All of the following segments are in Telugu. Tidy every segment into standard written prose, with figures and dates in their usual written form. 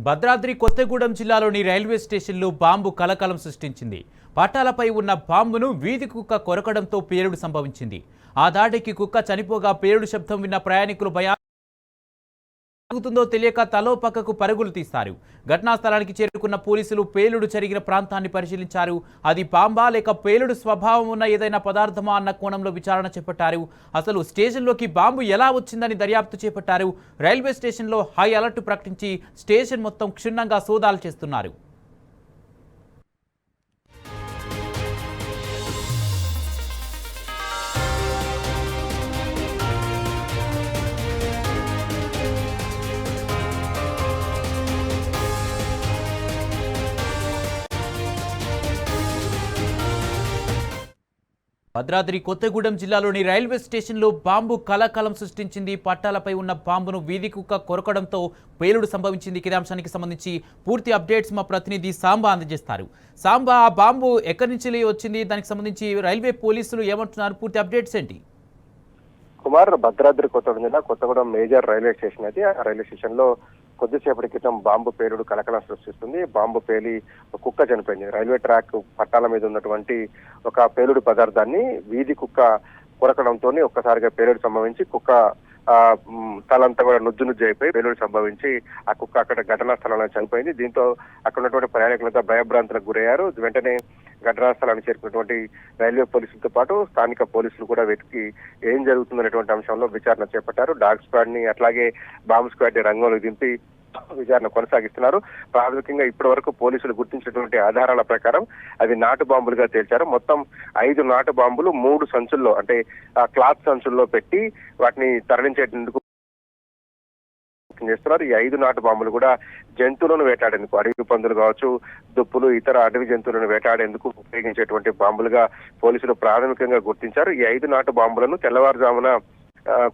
భద్రాద్రి కొత్తగూడెం జిల్లాలోని రైల్వే స్టేషన్లో బాంబు కలకలం సృష్టించింది. పట్టాలపై ఉన్న బాంబును వీధి కుక్క కొరకడంతో పేలుడు సంభవించింది. ఆ దాడికి కుక్క చనిపోగా పేలుడు శబ్దం విన్న ప్రయాణికులు జరుగుతుందో తెలియక తలో పక్కకు పరుగులు తీస్తారు. ఘటనా స్థలానికి చేరుకున్న పోలీసులు పేలుడు జరిగిన ప్రాంతాన్ని పరిశీలించారు. అది బాంబా లేక పేలుడు స్వభావం ఉన్న ఏదైనా పదార్థమా అన్న కోణంలో విచారణ చేపట్టారు. అసలు స్టేషన్లోకి బాంబు ఎలా వచ్చిందని దర్యాప్తు చేపట్టారు. రైల్వే స్టేషన్లో హై అలర్ట్ ప్రకటించి స్టేషన్ మొత్తం క్షుణ్ణంగా సోదాలు చేస్తున్నారు. భద్రాద్రి కొత్తగూడెం జిల్లాలోని రైల్వే స్టేషన్లో బాంబు కలకలం సృష్టించింది. పట్టాలపై ఉన్న బాంబును వీధి కుక్క కొరకడంతో పేలుడు సంభవించింది. ఇదే అంశానికి సంబంధించి పూర్తి అప్డేట్స్ మా ప్రతినిధి సాంబా అందజేస్తారు. సాంబా, ఆ బాంబు ఎక్కడి నుంచి వచ్చింది, దానికి సంబంధించి రైల్వే పోలీసులు ఏమంటున్నారు, పూర్తి అప్డేట్స్ ఏంటి? కుమార్, భద్రాద్రి కొత్తగూడెం జిల్లా కొత్తగూడెం మేజర్ రైల్వే స్టేషన్ అది. ఆ రైల్వే స్టేషన్ లో కొద్దిసేపటి క్రితం బాంబు పేలుడు కలకలం సృష్టిస్తుంది. బాంబు పేలి కుక్క చనిపోయింది. రైల్వే ట్రాక్ పట్టాల మీద ఉన్నటువంటి ఒక పేలుడు పదార్థాన్ని వీధి కుక్క కొరకడంతో ఒక్కసారిగా పేలుడు సంభవించి కుక్క తలంతా కూడా నుజ్జు అయిపోయి పేలుడు సంభవించి ఆ కుక్క అక్కడ ఘటనా స్థలంలో చనిపోయింది. దీంతో అక్కడ ఉన్నటువంటి ప్రయాణికులంతా భయభ్రాంతులకు గురయ్యారు. వెంటనే ఘటనా స్థలానికి చేరుకున్నటువంటి రైల్వే పోలీసులతో పాటు స్థానిక పోలీసులు కూడా వెతికి ఏం జరుగుతుందనేటువంటి అంశంలో విచారణ చేపట్టారు. డాగ్ స్క్వాడ్ ని అట్లాగే బాంబ్ స్క్వాడ్ ని రంగంలోకి దింపి విచారణ కొనసాగిస్తున్నారు. ప్రాథమికంగా ఇప్పటి వరకు పోలీసులు గుర్తించినటువంటి ఆధారాల ప్రకారం అవి నాటు బాంబులుగా తేల్చారు. మొత్తం 5 నాటు బాంబులు 3 సంచుల్లో, అంటే క్లాత్ సంచుల్లో పెట్టి వాటిని తరలించేందుకు చేస్తున్నారు. ఈ 5 నాటు బాంబులు కూడా జంతువులను వేటాడేందుకు, అడవి పందులు కావచ్చు, దుప్పులు, ఇతర అడవి జంతువులను వేటాడేందుకు ఉపయోగించేటువంటి బాంబులుగా పోలీసులు ప్రాథమికంగా గుర్తించారు. ఈ 5 నాటు బాంబులను తెల్లవారుజామున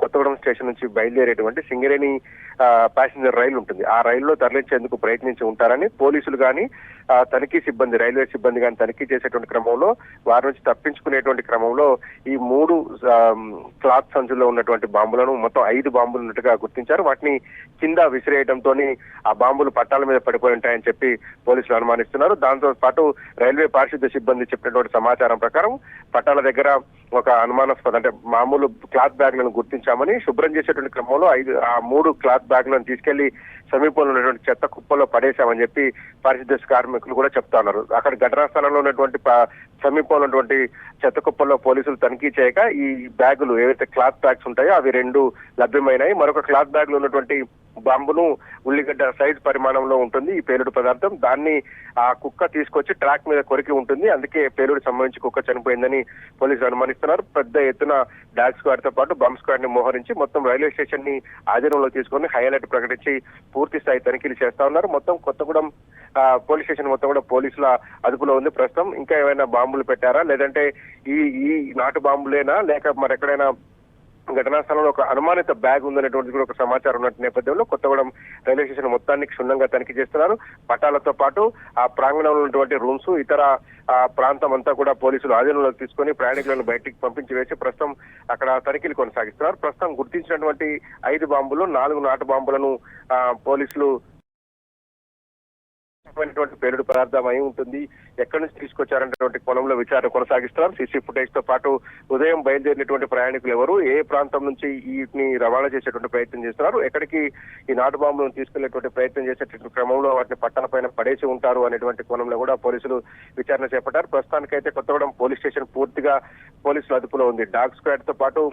కొత్తగూడెం స్టేషన్ నుంచి బయలుదేరేటువంటి సింగరేణి ప్యాసింజర్ రైలు ఉంటుంది, ఆ రైల్లో తరలించేందుకు ప్రయత్నించి ఉంటారని పోలీసులు కానీ తనిఖీ సిబ్బంది, రైల్వే సిబ్బంది కానీ తనిఖీ చేసేటువంటి క్రమంలో వారి నుంచి తప్పించుకునేటువంటి క్రమంలో ఈ 3 క్లాత్ సంచుల్లో ఉన్నటువంటి బాంబులను మొత్తం 5 బాంబులు ఉన్నట్టుగా గుర్తించారు. వాటిని కింద విసిరేయడంతో ఆ బాంబులు పట్టాల మీద పడిపోయి ఉంటాయని చెప్పి పోలీసులు అనుమానిస్తున్నారు. దాంతో పాటు రైల్వే పారిశుద్ధ్య సిబ్బంది చెప్పినటువంటి సమాచారం ప్రకారం పట్టాల దగ్గర ఒక అనుమానాస్పద, అంటే మామూలు క్లాత్ బ్యాగ్లను గుర్తించామని, శుభ్రం చేసేటువంటి క్రమంలో 3 క్లాత్ బ్యాగ్లను తీసుకెళ్లి సమీపంలో ఉన్నటువంటి చెత్త కుప్పలో పడేశామని చెప్పి పారిశుద్ధ్య కార్మికులు కూడా చెప్తా ఉన్నారు. అక్కడ ఘటనా స్థలంలో ఉన్నటువంటి సమీపంలో ఉన్నటువంటి చెత్త కుప్పల్లో పోలీసులు తనిఖీ చేయక ఈ బ్యాగులు, ఏవైతే క్లాత్ బ్యాగ్స్ ఉంటాయో అవి 2 లభ్యమైనాయి. మరొక క్లాత్ బ్యాగ్ లో ఉన్నటువంటి బాంబును ఉల్లిగడ్డ సైజ్ పరిమాణంలో ఉంటుంది ఈ పేలుడు పదార్థం. దాన్ని ఆ కుక్క తీసుకొచ్చి ట్రాక్ మీద కొరికి ఉంటుంది, అందుకే పేలుడు సంబంధించి కుక్క చనిపోయిందని పోలీసులు అనుమానిస్తున్నారు. పెద్ద ఎత్తున డాగ్ స్క్వాడ్ తో పాటు బాంబ్ స్క్వాడ్ ని మోహరించి మొత్తం రైల్వే స్టేషన్ ని ఆధీనంలో తీసుకొని హై అలర్ట్ ప్రకటించి పూర్తి స్థాయి తనిఖీలు చేస్తా ఉన్నారు. మొత్తం కొత్తగూడెం పోలీస్ స్టేషన్ మొత్తం కూడా పోలీసుల అదుపులో ఉంది ప్రస్తుతం. ఇంకా ఏమైనా బాంబులు పెట్టారా, లేదంటే ఈ నాటు బాంబులేనా, లేక మరెక్కడైనా ఘటనా స్థలంలో ఒక అనుమానిత బ్యాగ్ ఉందనేటువంటి కూడా ఒక సమాచారం ఉన్న నేపథ్యంలో కొత్తగూడెం రైల్వే స్టేషన్ మొత్తాన్ని క్షుణ్ణంగా తనిఖీ చేస్తున్నారు. పట్టాలతో పాటు ఆ ప్రాంగణంలో ఉన్నటువంటి రూమ్స్, ఇతర ప్రాంతం అంతా కూడా పోలీసులు ఆధీనంలోకి తీసుకొని ప్రయాణికులను బయటికి పంపించి వేసి ప్రస్తుతం అక్కడ తనిఖీలు కొనసాగిస్తున్నారు. ప్రస్తుతం గుర్తించినటువంటి 5 బాంబులు, 4 నాటు బాంబులను పోలీసులు పేలుడు పదార్థం అయి ఉంటుంది, ఎక్కడి నుంచి తీసుకొచ్చారనేటువంటి కోణంలో విచారణ కొనసాగిస్తున్నారు. సీసీ ఫుటేజ్ తో పాటు ఉదయం బయలుదేరినటువంటి ప్రయాణికులు ఎవరు, ఏ ప్రాంతం నుంచి వీటిని రవాణా చేసేటువంటి ప్రయత్నం చేస్తున్నారు, ఎక్కడికి ఈ నాటు బాంబులను తీసుకెళ్లేటువంటి ప్రయత్నం చేసేటువంటి క్రమంలో వాటిని పట్టాల పైన పడేసి ఉంటారు అనేటువంటి కోణంలో కూడా పోలీసులు విచారణ చేపట్టారు. ప్రస్తుతానికైతే కొత్తగూడెం పోలీస్ స్టేషన్ పూర్తిగా పోలీసుల అదుపులో ఉంది. డాగ్ స్క్వాడ్ తో పాటు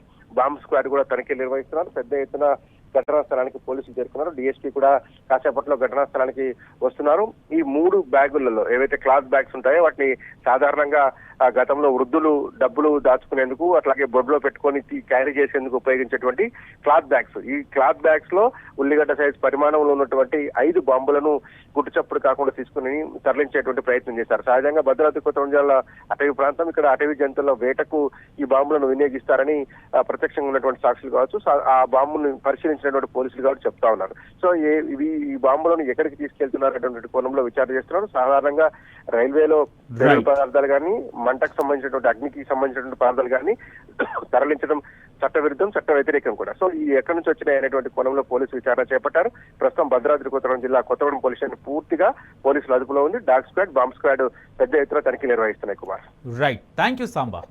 బాంబ్ స్క్వాడ్ కూడా తనిఖీలు నిర్వహిస్తున్నారు. పెద్ద ఎత్తున ఘటనా స్థలానికి పోలీసులు చేరుకున్నారు. డిఎస్పీ కూడా కాసేపట్లో ఘటనా స్థలానికి వస్తున్నారు. ఈ 3 బ్యాగులలో ఏవైతే క్లాత్ బ్యాగ్స్ ఉంటాయో వాటిని సాధారణంగా గతంలో వృద్ధులు డబ్బులు దాచుకునేందుకు, అట్లాగే బొడ్లో పెట్టుకొని క్యారీ చేసేందుకు ఉపయోగించేటువంటి క్లాత్ బ్యాగ్స్. ఈ క్లాత్ బ్యాగ్స్ లో ఉల్లిగడ్డ సైజ్ పరిమాణంలో ఉన్నటువంటి 5 బాంబులను గుట్టుచప్పుడు కాకుండా తీసుకుని తరలించేటువంటి ప్రయత్నం చేశారు. సహజంగా భద్రాద్రి కొత్తగూడెం జిల్లా అటవీ ప్రాంతం, ఇక్కడ అటవీ జంతువుల వేటకు ఈ బాంబులను వినియోగిస్తారని ప్రత్యక్షంగా ఉన్నటువంటి సాక్షులు కావచ్చు, ఆ బాంబును పరిశీలించినటువంటి పోలీసులు కావచ్చు చెప్తా ఉన్నారు. సో ఈ బాంబులను ఎక్కడికి తీసుకెళ్తున్నారు అనేటువంటి కోణంలో విచారణ చేస్తున్నారు. సాధారణంగా రైల్వేలో పేలుడు పదార్థాలు కానీ మంటకు సంబంధించినటువంటి అగ్నికి సంబంధించినటువంటి పదార్థాలు కానీ తరలించడం చట్టవిరుద్ధం, చట్ట వ్యతిరేకం కూడా. సో ఈ ఎక్కడి నుంచి వచ్చినాయి అనేటువంటి కోణంలో పోలీసులు విచారణ చేపట్టారు. ప్రస్తుతం భద్రాద్రి కొత్తగూడెం జిల్లా కొత్తగూడెం పోలీస్ స్టేషన్ పూర్తిగా పోలీసుల అదుపులో ఉంది. డాగ్ స్క్వాడ్, బాంబ్ స్క్వాడ్ పెద్ద ఎత్తున తనిఖీలు నిర్వహిస్తున్నాయి Kumar. Right, thank you Samba.